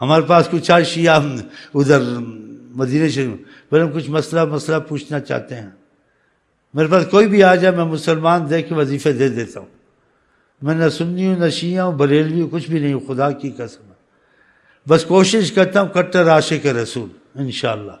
ہمارے پاس کچھ آج شیعہ ادھر مدینہ شریف پھر ہم کچھ مسئلہ پوچھنا چاہتے ہیں، میرے پاس کوئی بھی آ جائے میں مسلمان دیکھ کے وظیفے دے دیتا ہوں. میں نہ سنی ہوں نہ شیعہ ہوں بریلوی ہوں کچھ بھی نہیں ہوں، خدا کی قسم. بس کوشش کرتا ہوں کٹر عاشق رسول انشاءاللہ.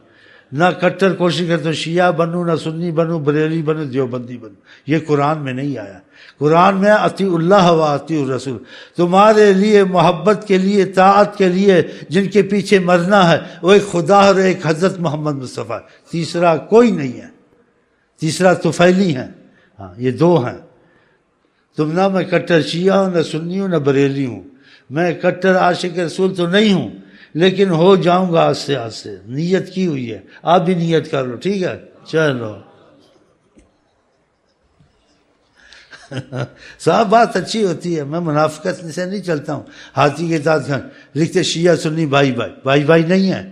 نہ کٹر کوشش کرتا ہوں شیعہ بنوں، نہ سنی بنوں، بریلوی بنوں، دیوبندی بنوں. یہ قرآن میں نہیں آیا. قرآن میں اطیع اللہ و اطیع الرسول. تمہارے لیے محبت کے لیے، طاعت کے لیے جن کے پیچھے مرنا ہے وہ ایک خدا اور ایک حضرت محمد مصطفیٰ، تیسرا کوئی نہیں ہے. تیسرا طفیلی ہیں. ہاں یہ دو ہیں. تم نہ میں کٹر شیعہ ہوں، نہ سنی ہوں، نہ بریلی ہوں. میں کٹر عاشق رسول تو نہیں ہوں، لیکن ہو جاؤں گا آہستہ آہستہ. نیت کی ہوئی ہے، آپ بھی نیت کر لو. ٹھیک ہے چلو. صاحب بات اچھی ہوتی ہے، میں منافقت سے نہیں چلتا ہوں. ہاتھی کے ساتھ لکھتے شیعہ سنی بھائی بھائی نہیں ہیں.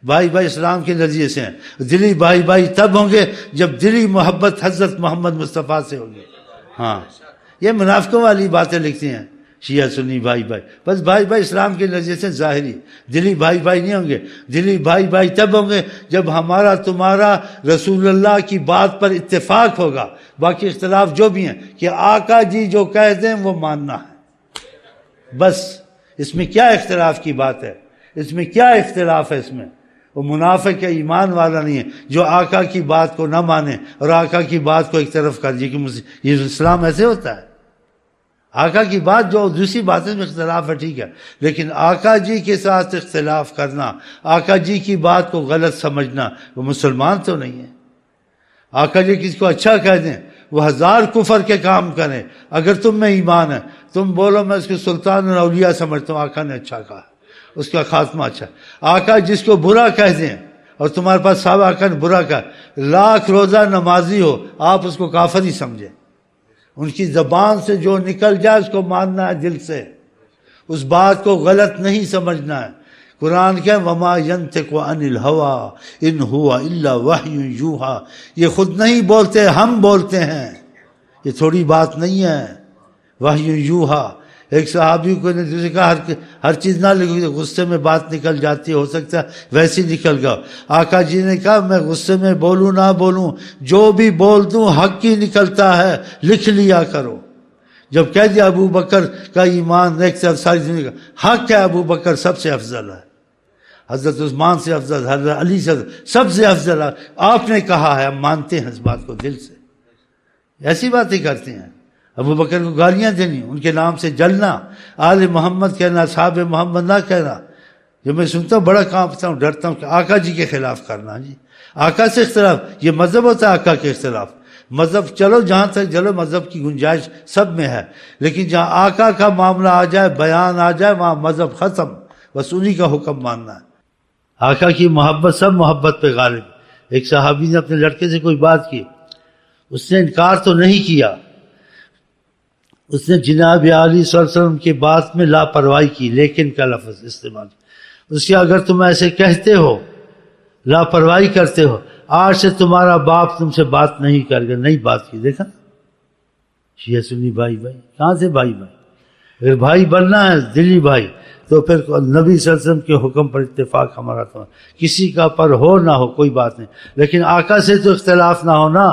بھائی اسلام کے نظریے سے ہیں. دلی بھائی تب ہوں گے جب دلی محبت حضرت محمد مصطفیٰ سے ہوگی. ہاں یہ منافقوں والی باتیں لکھتی ہیں شیعہ سنی بھائی بس بھائی اسلام کے نظریے سے ظاہری. دلی بھائی نہیں ہوں گے. دلی بھائی تب ہوں گے جب ہمارا تمہارا رسول اللہ کی بات پر اتفاق ہوگا. باقی اختلاف جو بھی ہیں کہ آقا جی جو کہتے ہیں وہ ماننا ہے بس. اس میں کیا اختلاف کی بات ہے؟ اس میں کیا اختلاف ہے؟ اس میں وہ منافق ہے، ایمان والا نہیں ہے جو آقا کی بات کو نہ مانے اور آقا کی بات کو ایک طرف کر دیے. کہ یہ اسلام ایسے ہوتا ہے؟ آقا کی بات جو دوسری باتیں میں اختلاف ہے ٹھیک ہے، لیکن آقا جی کے ساتھ اختلاف کرنا، آقا جی کی بات کو غلط سمجھنا، وہ مسلمان تو نہیں ہے. آقا جی کسی کو اچھا کہہ دیں وہ ہزار کفر کے کام کریں. اگر تم میں ایمان ہے تم بولو میں اس کو سلطان الاولیاء سمجھتا ہوں، آقا نے اچھا کہا، اس کا خاتمہ اچھا. آقا جس کو برا کہہ دیں اور تمہارے پاس صاحب آقا نے برا کہا، لاکھ روزہ نمازی ہو آپ اس کو کافر ہی سمجھیں. ان کی زبان سے جو نکل جائے اس کو ماننا ہے دل سے، اس بات کو غلط نہیں سمجھنا ہے. قرآن کیا وما ینطق عن الہوی ان ہوا الا وحی یوحی. یہ خود نہیں بولتے، ہم بولتے ہیں. یہ تھوڑی بات نہیں ہے. وحی یوحی. ایک صحابی کو نے دوسرے کہا ہر چیز نہ لکھو، غصے میں بات نکل جاتی ہے، ہو سکتا ہے ویسے ہی نکل گا. آقا جی نے کہا میں غصے میں بولوں نہ بولوں جو بھی بول دوں حق ہی نکلتا ہے، لکھ لیا کرو. جب کہہ دیا ابو بکر کا ایمان ایک طرف ساری دنیا کا حق ہے، ابو بکر سب سے افضل ہے، حضرت عثمان سے افضل، حضرت علی سے سب سے افضل ہے. آپ نے کہا ہے، ہم مانتے ہیں اس بات کو دل سے. ایسی باتیں کرتے ہیں. ابو بکر کو گالیاں دینی، ان کے نام سے جلنا، آل محمد کہنا، صحاب محمد نہ کہنا. جب میں سنتا ہوں بڑا کانپتا ہوں، ڈرتا ہوں کہ آقا جی کے خلاف کرنا. جی آقا سے اختلاف یہ مذہب ہوتا ہے. آقا کے اختلاف مذہب چلو جہاں تک چلو، مذہب کی گنجائش سب میں ہے، لیکن جہاں آقا کا معاملہ آ جائے، بیان آ جائے، وہاں مذہب ختم. بس انہی کا حکم ماننا ہے. آقا کی محبت سب محبت پہ غالب. ایک صحابی نے اپنے لڑکے سے کوئی بات کی، اس نے انکار تو نہیں کیا، اس نے جناب علی صلی اللہ علیہ وسلم کی بات میں لاپرواہی کی، لیکن کا لفظ استعمال. اس کے اگر تم ایسے کہتے ہو، لاپرواہی کرتے ہو، آج سے تمہارا باپ تم سے بات نہیں کرے گا. نہیں بات کی. دیکھا شیعہ سنی بھائی کہاں سے بھائی؟ اگر بھائی بننا ہے دلی بھائی تو پھر نبی صلی اللہ علیہ وسلم کے حکم پر اتفاق ہمارا تو کسی کا پر ہو نہ ہو کوئی بات نہیں، لیکن آقا سے تو اختلاف نہ ہونا.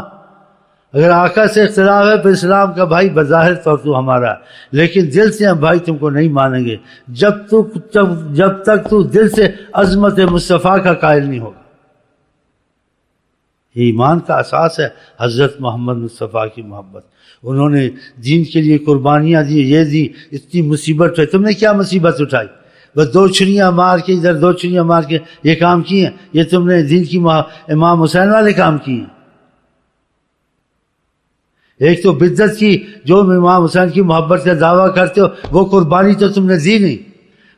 اگر آقا سے اختلاف ہے پھر اسلام کا بھائی بظاہر طور تو ہمارا ہے، لیکن دل سے ہم بھائی تم کو نہیں مانیں گے جب تک تو دل سے عظمت مصطفیٰ کا قائل نہیں ہوگا. یہ ایمان کا اساس ہے حضرت محمد مصطفیٰ کی محبت. انہوں نے دین کے لیے قربانیاں دی، یہ دی، اتنی مصیبت ہے. تم نے کیا مصیبت اٹھائی؟ بس 2 چھریاں مار کے ادھر 2 چھریاں مار کے یہ کام کیے ہیں. یہ تم نے دین کی امام حسین والے کام کیے ہیں. ایک تو بدعت کی، جو امام حسین کی محبت کا دعویٰ کرتے ہو وہ قربانی تو تم نے دی نہیں.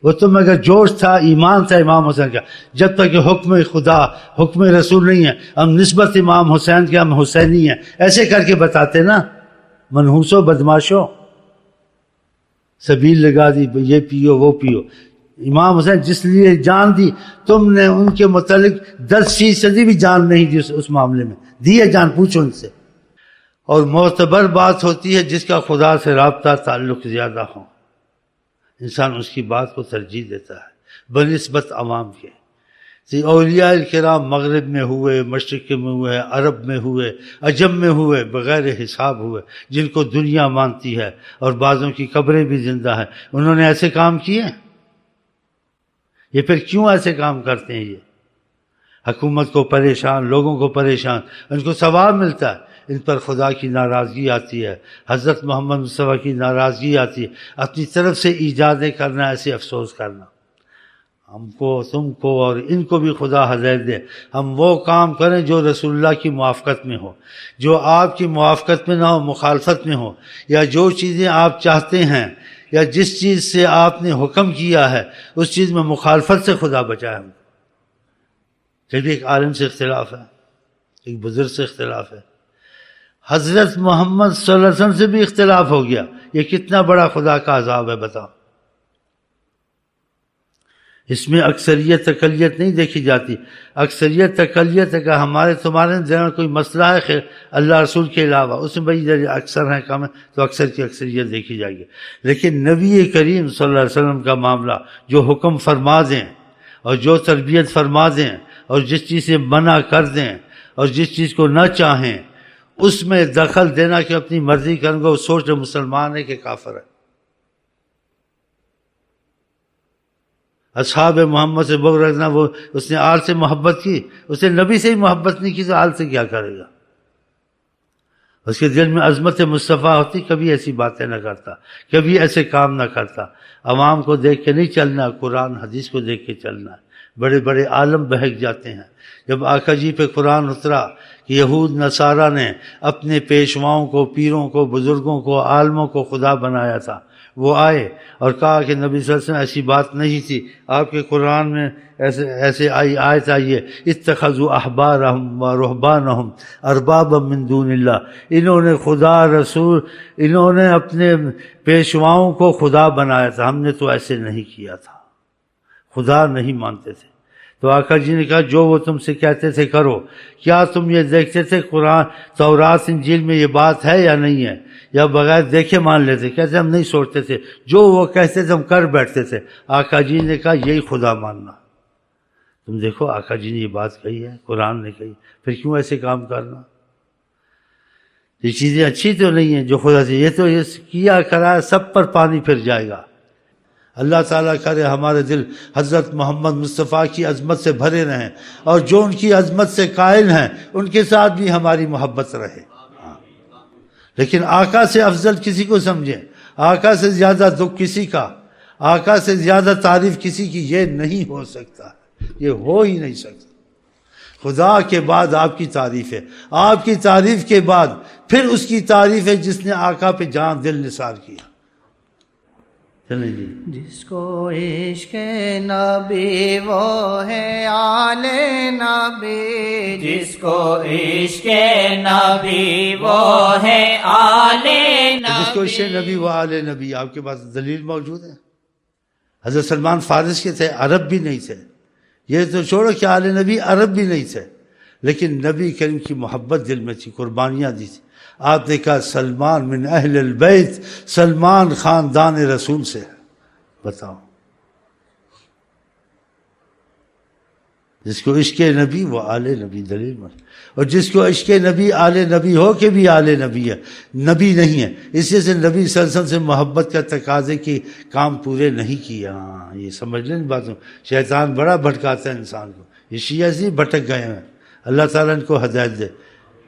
وہ تم اگر جوش تھا، ایمان تھا امام حسین کا، جب تک کہ حکم خدا حکم رسول نہیں ہے، ہم نسبت امام حسین کے ہم حسینی ہیں ایسے کر کے بتاتے نا. منحوسوں بدماشوں سبیل لگا دی، یہ پیو وہ پیو. امام حسین جس لیے جان دی، تم نے ان کے متعلق 10% بھی جان نہیں دی. اس معاملے میں دی ہے جان، پوچھو ان سے. اور معتبر بات ہوتی ہے جس کا خدا سے رابطہ تعلق زیادہ ہو، انسان اس کی بات کو ترجیح دیتا ہے. بنسبت عوام کے. اولیاء الکرام مغرب میں ہوئے، مشرق میں ہوئے، عرب میں ہوئے، عجم میں ہوئے، بغیر حساب ہوئے، جن کو دنیا مانتی ہے اور بعضوں کی قبریں بھی زندہ ہیں. انہوں نے ایسے کام کیے؟ یہ پھر کیوں ایسے کام کرتے ہیں؟ یہ حکومت کو پریشان، لوگوں کو پریشان، ان کو ثواب ملتا ہے، ان پر خدا کی ناراضگی آتی ہے، حضرت محمد مصطفیٰ کی ناراضگی آتی ہے. اپنی طرف سے ایجادیں کرنا، ایسے افسوس کرنا. ہم کو، تم کو اور ان کو بھی خدا ہدایت دے. ہم وہ کام کریں جو رسول اللہ کی موافقت میں ہو، جو آپ کی موافقت میں نہ ہو، مخالفت میں ہو، یا جو چیزیں آپ چاہتے ہیں یا جس چیز سے آپ نے حکم کیا ہے اس چیز میں مخالفت سے خدا بچائے ہم. جب ایک عالم سے اختلاف ہے، ایک بزرگ سے اختلاف ہے، حضرت محمد صلی اللہ علیہ وسلم سے بھی اختلاف ہو گیا، یہ کتنا بڑا خدا کا عذاب ہے بتاؤ. اس میں اکثریت اقلیت نہیں دیکھی جاتی. اکثریت اقلیت ہے کہ ہمارے تمہارے دل میں کوئی مسئلہ ہے خیر اللہ رسول کے علاوہ، اس میں بھائی اکثر ہیں کم ہے تو اکثر کی اکثریت دیکھی جائے گی. لیکن نبی کریم صلی اللہ علیہ وسلم کا معاملہ، جو حکم فرما دیں اور جو تربیت فرما دیں اور جس چیز سے منع کر دیں اور جس چیز کو نہ چاہیں اس میں دخل دینا کہ اپنی مرضی کروں گا، وہ سوچ رہے مسلمان ہے کہ کافر ہے. اصحاب محمد سے بغض رکھنا، وہ اس نے آل سے محبت کی، اس نے نبی سے ہی محبت نہیں کی تو آل سے کیا کرے گا؟ اس کے دل میں عظمت مصطفیٰ ہوتی کبھی ایسی باتیں نہ کرتا، کبھی ایسے کام نہ کرتا. عوام کو دیکھ کے نہیں چلنا، قرآن حدیث کو دیکھ کے چلنا ہے. بڑے بڑے عالم بہک جاتے ہیں. جب آقا جی پہ قرآن اترا کہ یہود نصارہ نے اپنے پیشواؤں کو، پیروں کو، بزرگوں کو، عالموں کو خدا بنایا تھا، وہ آئے اور کہا کہ نبی صلی اللہ علیہ وسلم ایسی بات نہیں تھی، آپ کے قرآن میں ایسے آیت آئی ہے، اتخذوا احبارہم و رہبانہم اربابا من دون اللہ. انہوں نے خدا، رسول، انہوں نے اپنے پیشواؤں کو خدا بنایا تھا، ہم نے تو ایسے نہیں کیا تھا. خدا نہیں مانتے تھے. تو آقا جی نے کہا جو وہ تم سے کہتے تھے کرو. کیا تم یہ دیکھتے تھے قرآن، تورات، انجیل میں یہ بات ہے یا نہیں ہے، یا بغیر دیکھے مان لیتے؟ کہتے ہم نہیں سوچتے تھے، جو وہ کہتے تھے ہم کر بیٹھتے تھے. آقا جی نے کہا یہی خدا ماننا. تم دیکھو آقا جی نے یہ بات کہی ہے، قرآن نے کہی، پھر کیوں ایسے کام کرنا؟ یہ چیزیں اچھی تو نہیں ہیں جو خدا سے، یہ تو یہ کیا کرا سب پر پانی پھر جائے گا. اللہ تعالیٰ کرے ہمارے دل حضرت محمد مصطفیٰ کی عظمت سے بھرے رہیں، اور جو ان کی عظمت سے قائل ہیں ان کے ساتھ بھی ہماری محبت رہے. لیکن آقا سے افضل کسی کو سمجھیں، آقا سے زیادہ دکھ کسی کا، آقا سے زیادہ تعریف کسی کی، یہ نہیں ہو سکتا، یہ ہو ہی نہیں سکتا. خدا کے بعد آپ کی تعریف ہے، آپ کی تعریف کے بعد پھر اس کی تعریف ہے جس نے آقا پہ جان دل نثار کیا. چلیں جی. جس کو عشق نبی وہ ہے آل نبی، جس کو عشق نبی وہ ہے آل نبی، جس کو عشق نبی وہ آل نبی. آپ کے پاس دلیل موجود ہے. حضرت سلمان فارس کے تھے، عرب بھی نہیں تھے. یہ تو چھوڑو کہ آل نبی عرب بھی نہیں تھے، لیکن نبی کریم کی محبت دل میں تھی، قربانیاں دی تھی. آپ نے کہا سلمان من اہل البیت، سلمان خاندان رسول سے. بتاؤ، جس کو عشق نبی وہ آل نبی، دلیل میں. اور جس کو عشق نبی آل نبی ہو کے بھی آل نبی ہے، نبی نہیں ہے. اسی سے نبی صلی اللہ علیہ وسلم سے محبت کا تقاضے کی کام پورے نہیں کیا. ہاں یہ سمجھ لیں باتوں. شیطان بڑا بھٹکاتا ہے انسان کو. یہ شیعہ سے بھٹک گئے ہیں، اللہ تعالیٰ ان کو ہدایت دے.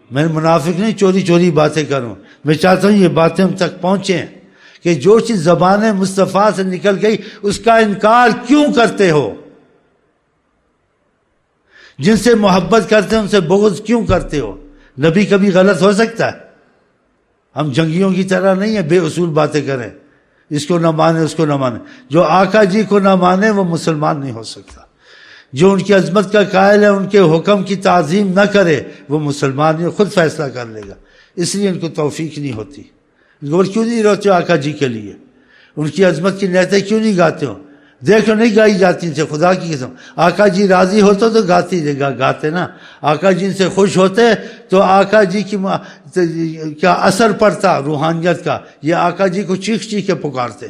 میں منافق نہیں چوری چوری باتیں کروں، میں چاہتا ہوں یہ باتیں ہم تک پہنچیں کہ جو چیز زبان مصطفیٰ سے نکل گئی اس کا انکار کیوں کرتے ہو؟ جن سے محبت کرتے ہیں ان سے بغض کیوں کرتے ہو؟ نبی کبھی غلط ہو سکتا ہے؟ ہم جنگیوں کی طرح نہیں ہیں بے اصول باتیں کریں، اس کو نہ مانے اس کو نہ مانے. جو آقا جی کو نہ مانے وہ مسلمان نہیں ہو سکتا. جو ان کی عظمت کا قائل ہے، ان کے حکم کی تعظیم نہ کرے وہ مسلمان نہیں، خود فیصلہ کر لے گا. اس لیے ان کو توفیق نہیں ہوتی. اور کیوں نہیں روتے ہو آقا جی کے لیے؟ ان کی عظمت کی نعتیں کیوں نہیں گاتے ہو؟ دیکھو نہیں گائی جاتی تھے، خدا کی قسم. آقا جی راضی ہوتے تو گاتے نا. آقا جی سے خوش ہوتے تو آقا جی کی کیا اثر پڑتا روحانیت کا. یہ آقا جی کو چیخ چیخ کے پکارتے.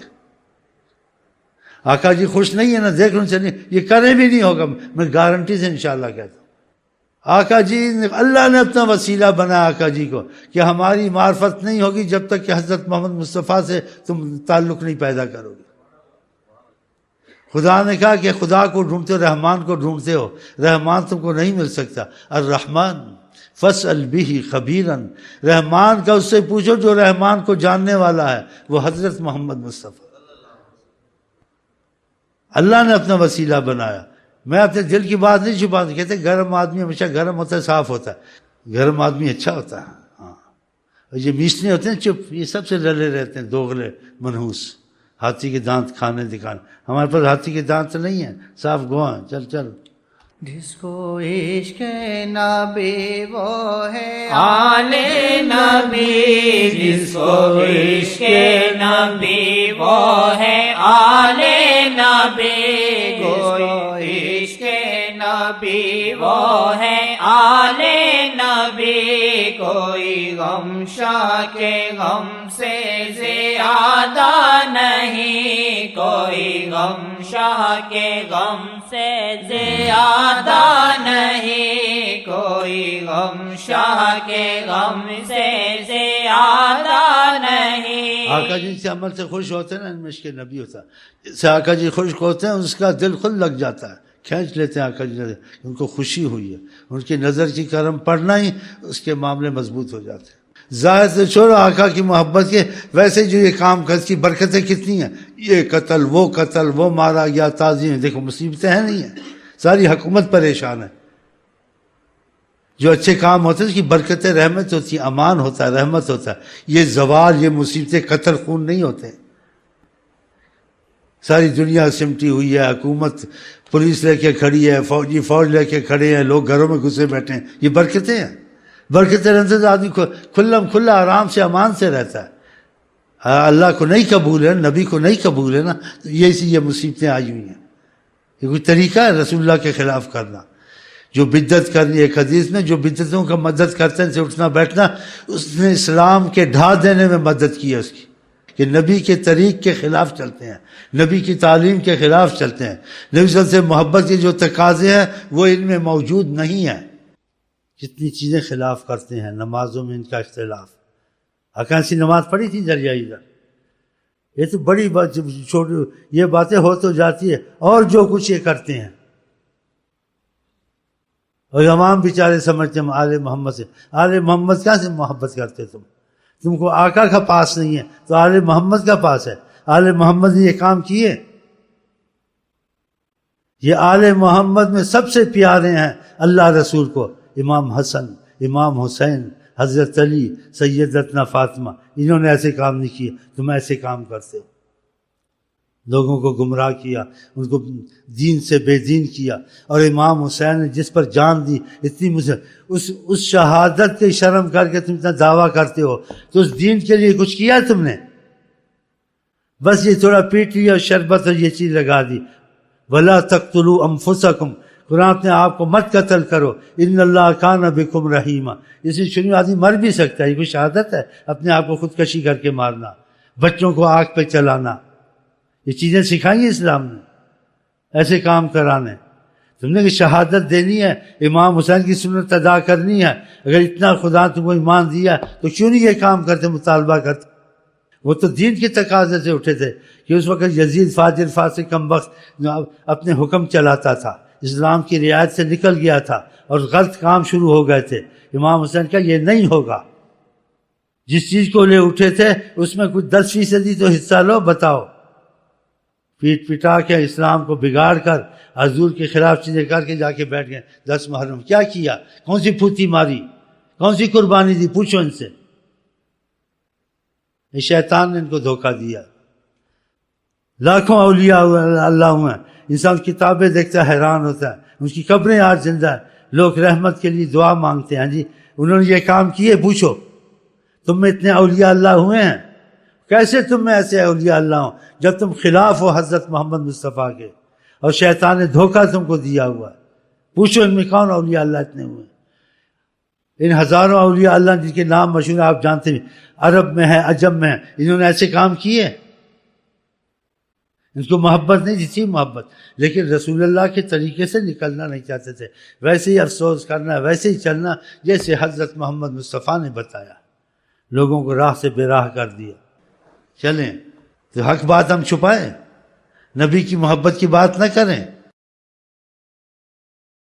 آقا جی خوش نہیں ہے نا، دیکھ لوں چلیے یہ کرے بھی نہیں ہوگا، میں گارنٹی سے انشاءاللہ کہتا ہوں۔ آقا جی اللہ نے اپنا وسیلہ بنا آقا جی کو کہ ہماری معرفت نہیں ہوگی جب تک کہ حضرت محمد مصطفیٰ سے تم تعلق نہیں پیدا کرو گے۔ خدا نے کہا کہ خدا کو ڈھونڈتے ہو، رحمان کو ڈھونڈتے ہو، رحمان تم کو نہیں مل سکتا۔ الرحمن فاسأل به خبیرا، رحمان کا اس سے پوچھو جو رحمان کو جاننے والا ہے، وہ حضرت محمد مصطفیٰ۔ اللہ نے اپنا وسیلہ بنایا۔ میں اپنے دل کی بات نہیں چھپاتا، کہتے گرم آدمی ہمیشہ گرم ہوتا ہے، صاف ہوتا ہے، گرم آدمی اچھا ہوتا ہے۔ ہاں، اور یہ میچنے ہوتے ہیں چپ، یہ سب سے ڈرے رہتے ہیں، دوغلے منحوس، ہاتھی کے دانت کھانے دکھانے۔ ہمارے پاس ہاتھی کے دانت نہیں ہیں، صاف گواہ ہیں۔ چل چل، جس کو عشق نبی وہ ہے آل نبی، جس کو عشق نبی وہ ہے آل نبی، کوئی عشق نبی وہ ہے آل نبی، کوئی غم شاہ کے غم سے زیادہ نہیں، کوئی غم شاہ کے غم سے زیادہ نہیں، کوئی غم شاہ کے غم سے زیادہ نہیں۔ آقا جی سے عمل سے خوش ہوتے ہیں نا، ان میں عشق نبی ہوتا ہے۔ جس سے آقا جی خوش ہوتے ہیں اس کا دل خود لگ جاتا ہے، کھینچ لیتے ہیں آقا جی نظر، ان کو خوشی ہوئی ہے، ان کی نظر کی کرم پڑنا ہی اس کے معاملے مضبوط ہو جاتے ہیں۔ ظاہر سے چھوڑو آقا کی محبت کے، ویسے جو یہ کام کر کی برکتیں کتنی ہیں، یہ قتل وہ مارا گیا، تعظیم، دیکھو مصیبتیں ہیں نہیں ہیں، ساری حکومت پریشان ہے۔ جو اچھے کام ہوتے ہیں اس کی برکتیں رحمت ہوتی ہیں، امان ہوتا ہے، رحمت ہوتا ہے۔ یہ زوال، یہ مصیبتیں قتل خون نہیں ہوتے۔ ساری دنیا سمٹی ہوئی ہے، حکومت پولیس لے کے کھڑی ہے، فوج لے کے کھڑے ہیں، لوگ گھروں میں گھسے بیٹھے ہیں، یہ برکتیں ہیں۔ برکتیں رہنے سے آدمی کھلا آرام سے امان سے رہتا ہے۔ اللہ کو نہیں قبول ہے، نبی کو نہیں قبول ہے نا، تو یہ مصیبتیں آئی ہوئی ہیں۔ یہ کوئی طریقہ ہے رسول اللہ کے خلاف کرنا؟ جو بدعت کرنی، ایک حدیث میں جو بدعتوں کا مدد کرتے ہیں سے اٹھنا بیٹھنا، اس نے اسلام کے ڈھا دینے میں مدد کی ہے اس کی، کہ نبی کے طریق کے خلاف چلتے ہیں، نبی کی تعلیم کے خلاف چلتے ہیں، نبی صلی اللہ علیہ وسلم سے محبت کے جو تقاضے ہیں وہ ان میں موجود نہیں ہیں۔ جتنی چیزیں خلاف کرتے ہیں، نمازوں میں ان کا اختلاف۔ اکانسی نماز پڑھی تھی دریا ادھر، یہ تو بڑی بات، چھوٹی یہ باتیں ہو تو جاتی ہے، اور جو کچھ یہ کرتے ہیں، اور امام بیچارے سمجھتے ہیں آل محمد سے، آل محمد کہاں سے محبت کرتے تم کو آقا کا پاس نہیں ہے تو آل محمد کا پاس ہے۔ آل محمد نے یہ کام کیے، یہ آل محمد میں سب سے پیارے ہیں اللہ رسول کو، امام حسن، امام حسین، حضرت علی، سیدتنا فاطمہ، انہوں نے ایسے کام نہیں کیے، تم ایسے کام کرتے ہو، لوگوں کو گمراہ کیا، ان کو دین سے بے دین کیا۔ اور امام حسین نے جس پر جان دی، اتنی اس شہادت کی شرم کر کے تم اتنا دعویٰ کرتے ہو، تو اس دین کے لیے کچھ کیا تم نے؟ بس یہ تھوڑا پیٹ لیا اور شربت اور یہ چیز لگا دی۔ وَلَا تَقْتُلُوا أَنفُسَكُمْ، قرآن اپنے آپ کو مت قتل کرو، ان اللہ کان بکم رحیمہ۔ اس میں شروع آدمی مر بھی سکتا ہے، یہ کوئی شہادت ہے اپنے آپ کو خودکشی کر کے مارنا، بچوں کو آگ پہ چلانا؟ یہ چیزیں سکھائی اسلام نے، ایسے کام کرانے۔ تم نے کہ شہادت دینی ہے، امام حسین کی سنت ادا کرنی ہے، اگر اتنا خدا تم کو ایمان دیا تو کیوں نہیں یہ کام کرتے، مطالبہ کرتے؟ وہ تو دین کے تقاضے سے اٹھے تھے کہ اس وقت یزید فاجر فاسق کمبخت اپنے حکم چلاتا تھا، اسلام کی رعایت سے نکل گیا تھا اور غلط کام شروع ہو گئے تھے۔ امام حسین کا یہ نہیں ہوگا، جس چیز کو لے اٹھے تھے اس میں کچھ 10% تو حصہ لو، بتاؤ۔ پیٹ پٹا کے اسلام کو بگاڑ کر حضور کے خلاف چیزیں کر کے جا کے بیٹھ گئے 10 محرم۔ کیا کیا؟ کون سی پھوتی ماری، کون سی قربانی دی؟ پوچھو ان سے۔ شیطان نے ان کو دھوکہ دیا۔ لاکھوں اولیاء اللہ ہوئے، انسان کتابیں دیکھتا ہے حیران ہوتا ہے، ان کی قبریں آج زندہ ہیں، لوگ رحمت کے لیے دعا مانگتے ہیں۔ جی انہوں نے یہ کام کیے؟ پوچھو۔ تم میں اتنے اولیاء اللہ ہوئے ہیں، کیسے تم میں ایسے اولیاء اللہ ہوں جب تم خلاف ہو حضرت محمد مصطفیٰ کے، اور شیطان نے دھوکہ تم کو دیا ہوا ہے؟ پوچھو ان میں کون اولیاء اللہ اتنے ہوئے ہیں؟ ان ہزاروں اولیاء اللہ جن کے نام مشہور آپ جانتے ہیں، عرب میں ہیں، عجم میں ہیں، انہوں نے ایسے کام کیے؟ ان کو محبت نہیں تھی محبت، لیکن رسول اللہ کے طریقے سے نکلنا نہیں چاہتے تھے، ویسے ہی افسوس کرنا، ویسے ہی چلنا جیسے حضرت محمد مصطفیٰ نے بتایا، لوگوں کو راہ سے بے راہ کر دیا۔ چلیں تو حق بات ہم چھپائیں، نبی کی محبت کی بات نہ کریں۔